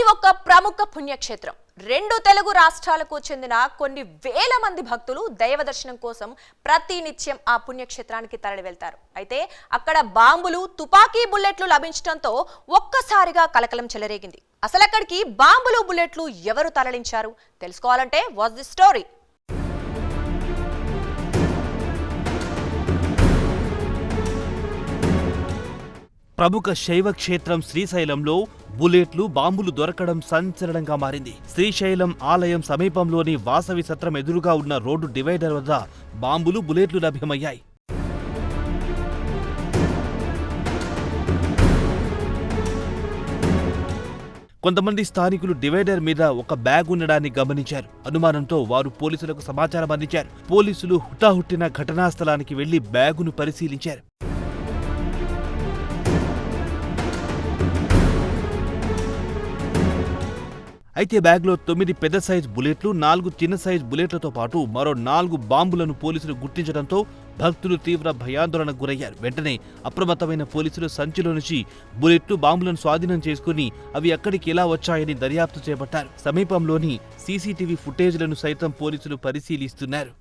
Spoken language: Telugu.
అది ఒక ప్రముఖ పుణ్యక్షేత్రం. రెండు తెలుగు రాష్ట్రాలకు చెందిన కొన్ని వేల మంది భక్తులు దైవ దర్శనం కోసం ప్రతినిత్యం ఆ పుణ్యక్షేత్రానికి తరలి వెళ్తారు. అయితే అక్కడ బాంబులు, తుపాకీ బుల్లెట్లు లభించడంతో ఒక్కసారిగా కలకలం చెలరేగింది. అసలు అక్కడికి బాంబులు, బుల్లెట్లు ఎవరు తరలించారు తెలుసుకోవాలంటే వాచ్ ది స్టోరీ. ప్రముఖ శైవ క్షేత్రం శ్రీశైలంలో బుల్లెట్లు, బాంబులు దొరకడం సంచలనంగా మారింది. శ్రీశైలం ఆలయం సమీపంలోని వాసవి సత్రం ఎదురుగా ఉన్న రోడ్డు డివైడర్ వద్ద బాంబులు, బుల్లెట్లు లభ్యమయ్యాయి. కొంతమంది స్థానికులు డివైడర్ మీద ఒక బ్యాగ్ ఉండడాన్ని గమనించారు. అనుమానంతో వారు పోలీసులకు సమాచారం అందించారు. పోలీసులు హుటాహుట్టిన ఘటనా స్థలానికి వెళ్లి బ్యాగును పరిశీలించారు. అయితే బ్యాగ్లో 9 పెద్ద సైజ్ బుల్లెట్లు, 4 చిన్న సైజ్ బుల్లెట్లతో పాటు మరో 4 బాంబులను పోలీసులు గుర్తించడంతో భక్తులు తీవ్ర భయాందోళనకు గురయ్యారు. వెంటనే అప్రమత్తమైన పోలీసులు సంచిలో నుంచి బుల్లెట్లు, బాంబులను స్వాధీనం చేసుకుని అవి ఎక్కడికి ఎలా వచ్చాయని దర్యాప్తు చేపట్టారు. సమీపంలోని సీసీటీవీ ఫుటేజ్లను సైతం పోలీసులు పరిశీలిస్తున్నారు.